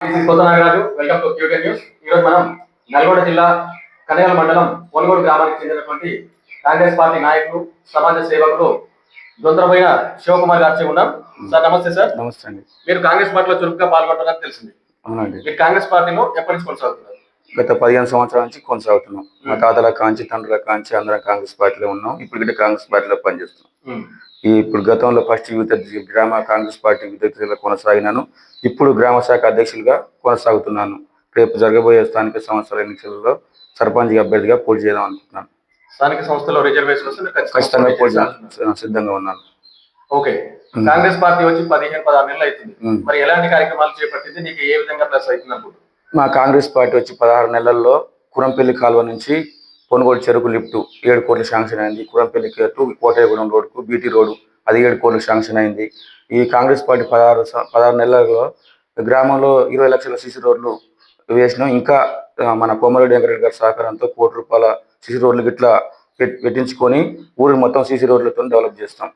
This is కొత్త Nagaraju. Welcome to QK news. ఈరోజు మనం నల్గొండ జిల్లా కనేగల్ మండలం పొనుగోడు గ్రామానికి చెందినటువంటి కాంగ్రెస్ పార్టీ నాయకులు, సమాజ సేవకులు దొంతరపోయిన శివకుమార్ గారితో ఉన్నాం. సార్ నమస్తే. సార్ నమస్తే అండి. మీరు కాంగ్రెస్ పార్టీలో చురుగ్గా పాల్గొంటారని తెలిసింది. అవునండి. మీరు కాంగ్రెస్ పార్టీలో ఎప్పటి నుంచి కొనసాగుతున్నారు? గత 15 సంవత్సరాల నుంచి కొనసాగుతున్నాం. మా తాతల కాంచి, తండ్రుల కాంచి అందరం కాంగ్రెస్ పార్టీలో ఉన్నాం. ఇప్పుడు కూడా కాంగ్రెస్ పార్టీలో పనిచేస్తున్నాం. ఇప్పుడు గతంలో ఫస్ట్ వివిధ గ్రామ కాంగ్రెస్ పార్టీ విద్యార్థులుగా కొనసాగినాను. ఇప్పుడు గ్రామ శాఖ అధ్యక్షులుగా కొనసాగుతున్నాను. రేపు జరగబోయే స్థానిక సంస్థల ఎన్నికలలో సర్పంచ్ అభ్యర్థిగా పోటీ చేద్దాం అనుకుంటున్నాను. స్థానిక సంస్థలో రిజర్వేషన్ ఖచ్చితంగా పోటీ సిద్ధంగా ఉన్నాను. ఓకే. కాంగ్రెస్ పార్టీ వచ్చి 15-16 నెలలు అవుతుంది. మరి ఎలాంటి కార్యక్రమాలు చేపట్టింది, నీకు ఏ విధంగా ప్లస్ అవుతుంది అనుకుంటున్నాను? మా కాంగ్రెస్ పార్టీ వచ్చి 16 నెలల్లో కురంపల్లి కాలువ నుంచి పొనుగోడు చెరుకు లిఫ్ట్ 7 కోట్లు శాంక్షన్ అయింది. కురంపల్లికి టు కోటయ్యగూడెం రోడ్కు బీటీ రోడ్డు అది 7 కోట్లు శాంక్షన్ అయింది. ఈ కాంగ్రెస్ పార్టీ 16 నెలల్లో గ్రామంలో 20 లక్షల సిసి రోడ్లు వేసినాం. ఇంకా మన కోమరెడ్డి వెంకరెడ్డి గారి సహకారంతో ₹1 కోటి సిసి రోడ్లు గిట్లా పెట్టించుకొని ఊరికి మొత్తం సిసి రోడ్లతో డెవలప్ చేస్తాం.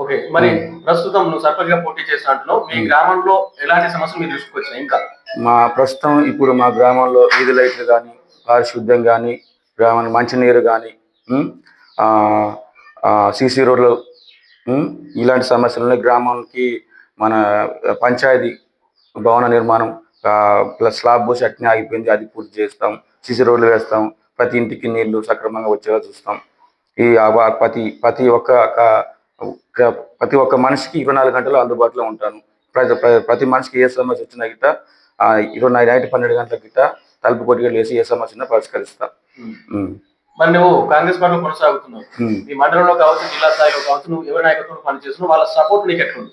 ఓకే. మరి ప్రస్తుతం నువ్వు సర్పంచ్ గా పోటీ చేస్తా అంటున్నావు. మీ గ్రామంలో ఎలాంటి సమస్యలు మీరు తీసుకొచ్చినా? ఇంకా ప్రస్తుతం ఇప్పుడు మా గ్రామంలో వీధి లైట్లు కానీ, పారిశుద్ధ్యం కానీ, గ్రామానికి మంచినీరు కానీ, సిసి రోడ్లు, ఇలాంటి సమస్యలని గ్రామానికి మన పంచాయతీ భవన నిర్మాణం ప్లస్ స్లాబ్ పోసి అట్నే ఆగిపోయింది, అది పూర్తి చేస్తాం. సిసి రోడ్లు వేస్తాం. ప్రతి ఇంటికి నీళ్లు సక్రమంగా వచ్చేలా చూస్తాం. ఈ ప్రతి ఒక్క మనిషికి 24 గంటలు అందుబాటులో ఉంటాను. ప్రతి మనిషికి ఏ సమస్య వచ్చినా గిట్ట 12 గంటల గిట్ట తలుపు కొట్టుకెళ్ళి వేసి ఏ సమస్యను పరిష్కరిస్తా. మరి నువ్వు కాంగ్రెస్ పార్టీలో కొనసాగుతున్నావు. ఈ మండలంలో కావచ్చు, జిల్లా స్థాయిలో కావచ్చు, నువ్వు ఎవరి నాయకత్వం పనిచేస్తున్నావు, వాళ్ళ సపోర్ట్ నీకు ఎట్లుంది?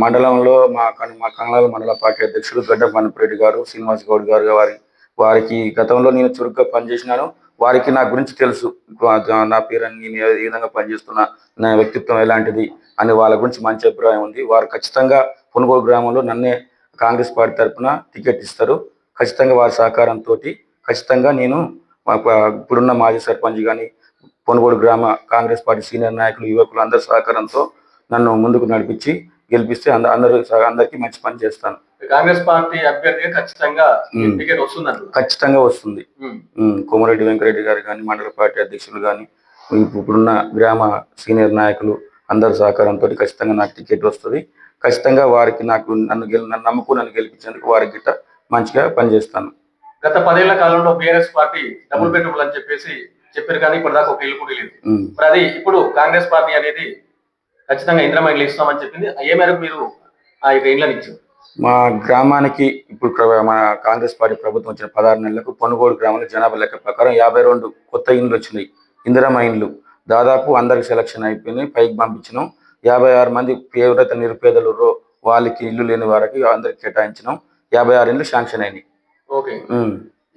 మండలంలో మా కంగళాల మండల పార్టీ అధ్యక్షుడు గడ్డ మణిపురెడ్డి గారు, శ్రీనివాస్ గౌడ్ గారు వారికి గతంలో నేను చురుగ్గా పనిచేసినాను. వారికి నా గురించి తెలుసు. నా పేరు నేను ఏ విధంగా పనిచేస్తున్నా, నా వ్యక్తిత్వం ఎలాంటిది అని వాళ్ళ గురించి మంచి అభిప్రాయం ఉంది. వారు ఖచ్చితంగా పొనుగోడు గ్రామంలో నన్నే కాంగ్రెస్ పార్టీ తరఫున టికెట్ ఇస్తారు. ఖచ్చితంగా వారి సహకారంతో ఖచ్చితంగా నేను ఇప్పుడున్న మాజీ సర్పంచ్ కానీ, పొనుగోడు గ్రామ కాంగ్రెస్ పార్టీ సీనియర్ నాయకులు, యువకులు అందరి సహకారంతో నన్ను ముందుకు నడిపించి గెలిపిస్తే అందరికీ మంచి పని చేస్తాను. కాంగ్రెస్ పార్టీ అభ్యర్థిగా ఖచ్చితంగా టికెట్ వస్తుందంట? ఖచ్చితంగా వస్తుంది. కోమరెడ్డి వెంకరెడ్డి గారు కానీ, మండల పార్టీ అధ్యక్షులు కానీ, ఇప్పుడున్న గ్రామ సీనియర్ నాయకులు అందరి సహకారంతో ఖచ్చితంగా నాకు టికెట్ వస్తుంది. ఖచ్చితంగా వారికి నన్ను నమ్ముకు నన్ను గెలిపించేందుకు వారికి గిట్ట మంచిగా పనిచేస్తాను. గత 10 ఏళ్ల కాలంలో బీఆర్ఎస్ పార్టీ డబుల్ బెడ్రూమ్ అని చెప్పారు కానీ ఇప్పటిదాకా ఒక ఇల్లు కూడా లేదు. మరి అది ఇప్పుడు కాంగ్రెస్ పార్టీ అనేది ఖచ్చితంగా ఇందిరమ్మ ఇల్లు ఇస్తామని చెప్పింది. ఏ మేరకు మీరు ఆ యొక్క ఇళ్ళని ఇచ్చారు? మా గ్రామానికి ఇప్పుడు మన కాంగ్రెస్ పార్టీ ప్రభుత్వం వచ్చిన 16 నెలలకు పొనుగోడు గ్రామంలో జనాభా లెక్క ప్రకారం 52 కొత్త ఇండ్లు వచ్చినాయి. ఇందిరమ్మ ఇండ్లు దాదాపు అందరికి సెలక్షన్ అయిపోయినాయి, పైకి పంపించినాం. 56 మంది తీవ్రత నిరుపేదలు వాళ్ళకి ఇల్లు లేని వారికి అందరికి కేటాయించినాం. 56 ఇండ్లు శాంక్షన్ అయినాయి. ఓకే.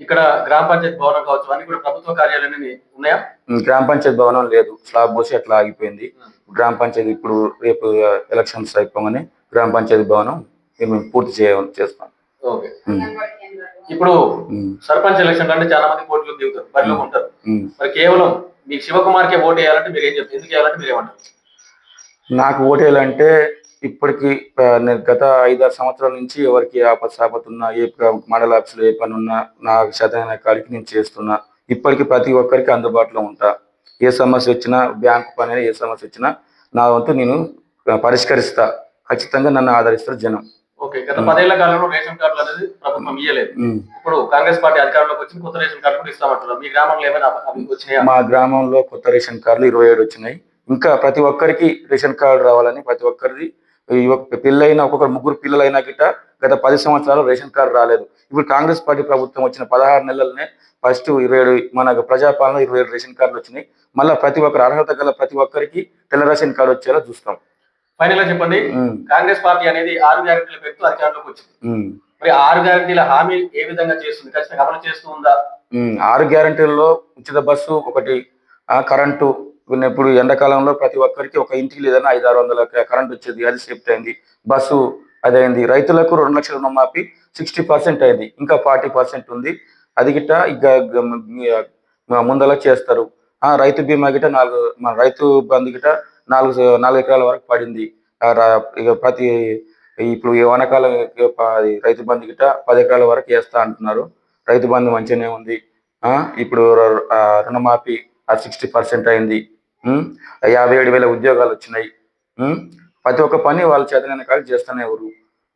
ఇక్కడ గ్రామ పంచాయతీ భవనం కావచ్చు, అన్ని కూడా ప్రభుత్వ కార్యాలయాలు ఉన్నాయా? గ్రామ పంచాయతీ భవనం లేదు, స్లాబ్ పోసి అట్లా ఆగిపోయింది. గ్రామ పంచాయతీ ఇప్పుడు రేపు ఎలక్షన్స్ అయిపోగానే గ్రామ పంచాయతీ భవనం మేము పూర్తి చేస్తాం. ఓకే. ఇప్పుడు సర్పంచ్ ఎలక్షన్ అంటే చాలా మంది పోటీలో దిగుతారు, బరిలో ఉంటారు. మరి కేవలం మీకు శివకుమార్కే ఓటు వేయాలంటే మీరు ఏం చెప్తారు? ఎందుకు వేయాలంటే మీరు ఏమంటారు? నాకు ఓటు వేయాలంటే ఇప్పటికి గత 5-6 సంవత్సరాల నుంచి ఎవరికి ఆపత్తున్నా, ఏ మండల ఆఫీసులో ఏ పని ఉన్నా నాకు శతమైన కాడికి నేను చేస్తున్నా. ఇప్పటికి ప్రతి ఒక్కరికి అందుబాటులో ఉంటా. ఏ సమస్య వచ్చినా, బ్యాంకు పని ఏ సమస్య వచ్చినా నా వంతు నేను పరిష్కరిస్తా. ఖచ్చితంగా నన్ను ఆదరిస్తారు జనం. ఓకే. గత 10 ఏళ్ల కాలంలో రేషన్ కార్డులు అనేది ప్రభుత్వం ఇయ్యలేదు. ఇప్పుడు కాంగ్రెస్ పార్టీ అధికారంలోకి వచ్చి కొత్త రేషన్ కార్డు కూడా ఇస్తామంటారు. మీ గ్రామంలో ఏమైనా వచ్చినాయా? మా గ్రామంలో కొత్త రేషన్ కార్డులు 27 వచ్చినాయి. ఇంకా ప్రతి ఒక్కరికి రేషన్ కార్డు రావాలని ప్రతి ఒక్కరిది పెళ్ళైన ఒక్కొక్కరు 3 పిల్లలైనా గిట్ట గత 10 సంవత్సరాలు రేషన్ కార్డు రాలేదు. ఇప్పుడు కాంగ్రెస్ పార్టీ ప్రభుత్వం వచ్చిన 16 నెలలనే ఫస్ట్ 27 మన ప్రజాపాలన 27 రేషన్ కార్డులు వచ్చినాయి. మళ్ళీ ప్రతి ఒక్కరు అర్హత గల ప్రతి ఒక్కరికి తెల్ల రేషన్ కార్డు వచ్చేలా చూస్తాం. ఫైనల్ గా చెప్పండి, కాంగ్రెస్ పార్టీ అనేది 6 గ్యారెంటీల పేరుతో అధికారంలోకి వచ్చింది. మరి 6 గ్యారెంటీల హామీ ఏ విధంగా చేస్తుంది? ఖచ్చితంగా అమలు చేస్తూ ఉందా? 6 గ్యారెంటీల్లో ఉచిత బస్సు ఒకటి, కరెంటు. ఇప్పుడు ఎండాకాలంలో ప్రతి ఒక్కరికి ఒక ఇంటికి లేదన్నా 500-600 కరెంట్ వచ్చేది, అది సేఫ్టీ అయింది. బస్సు అదైంది. రైతులకు 2 లక్షల రుణమాఫీ 60% అయింది. ఇంకా 40% ఉంది. అది గిట్ట ఇక ముందలా చేస్తారు. రైతు బీమా గిట్ట రైతు బంధు గిట్ట 4 ఎకరాల వరకు పడింది. ఇక ప్రతి ఇప్పుడు ఈ వానాకాలం రైతు బంధు గిట్ట 10 ఎకరాల వరకు వేస్తా అంటున్నారు. రైతు బంధు మంచిగానే ఉంది. ఇప్పుడు రుణమాఫీ 60% అయింది. 57,000 ఉద్యోగాలు వచ్చినాయి. ప్రతి ఒక్క పని వాళ్ళు చేతనైన కాదు చేస్తూనే ఎవరు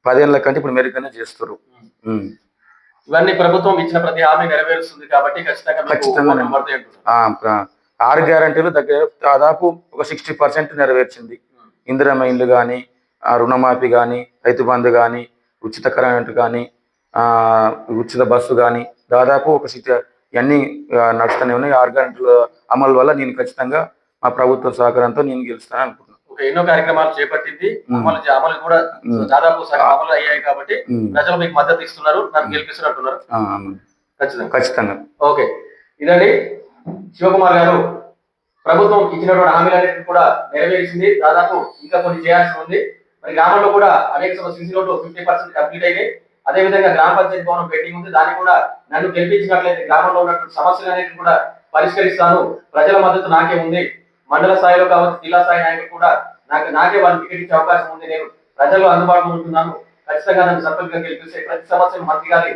10 ఏళ్ళ కంటే ఇప్పుడు మెరుగ్గానే చేస్తారు. ఇవన్నీ ప్రభుత్వం ఇచ్చిన ప్రతి హామీ నెరవేరుస్తుంది కాబట్టి ఖచ్చితంగా ఓట్లు పడతాయి అంటున్నారు. 6 గ్యారంటీలు దగ్గర దాదాపు ఒక 60% నెరవేర్చింది. ఇందిరమ్మ ఇండ్లు కానీ, రుణమాఫీ కానీ, రైతు బంధు కానీ, ఉచిత కరెంట్ కానీ, ఉచిత బస్సు కానీ దాదాపు ఇవన్నీ నడుస్తూనే ఉన్నాయి. 6 గ్యారంటీల అమలు వల్ల నేను ఖచ్చితంగా మా ప్రభుత్వ సహకారంతో నేను గెలుస్తాను అనుకుంటున్నాను. ఎన్నో కార్యక్రమాలు చేపట్టింది, అమలు కూడా దాదాపు అమలు అయ్యాయి కాబట్టి ప్రజలు మీకు మద్దతు ఇస్తున్నారు, నన్ను గెలిపిస్తున్నట్టున్నారు. ఖచ్చితంగా. ఓకే, ఇదండి శివకుమార్ గారు ప్రభుత్వం ఇచ్చినటువంటి హామీలన్నింటినీ కూడా నెరవేర్చింది. దాదాపు ఇంకా కొన్ని చేయాల్సి ఉంది. మరి గ్రామంలో కూడా అనేక సిసి రోడ్లు 50% కంప్లీట్ అయినాయి. అదేవిధంగా గ్రామ పంచాయతీ భవనం పెండింగ్ ఉంది. దాన్ని కూడా నన్ను గెలిపించినట్లయితే గ్రామంలో ఉన్నటువంటి సమస్యలన్నింటినీ కూడా పరిష్కరిస్తాను. ప్రజల మద్దతు నాకే ఉంది. మండల స్థాయిలో కావచ్చు, జిల్లా స్థాయి నాయకులు కూడా నాకే వాళ్ళు టికెట్ ఇచ్చే అవకాశం ఉంది. నేను ప్రజల్లో అందుబాటులో ఉంటున్నాను. ఖచ్చితంగా నన్ను సర్పంచ్ గా గెలిపిస్తే ప్రతి సమస్యను మంత్రి గారి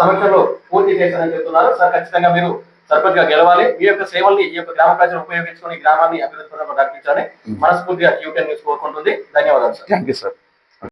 సమక్షంలో పూర్తి చేస్తానని చెప్తున్నారు. సార్, ఖచ్చితంగా మీరు సర్పంచ్ గా గెలవాలి. మీ యొక్క సేవల్ని ఈ యొక్క గ్రామ ప్రజలు ఉపయోగించుకుని గ్రామాన్ని అభివృద్ధి నడిపించాలని మనస్ఫూర్తిగా QTN న్యూస్ కోరుకుంటుంది. ధన్యవాదాలు సార్. Thank you sir.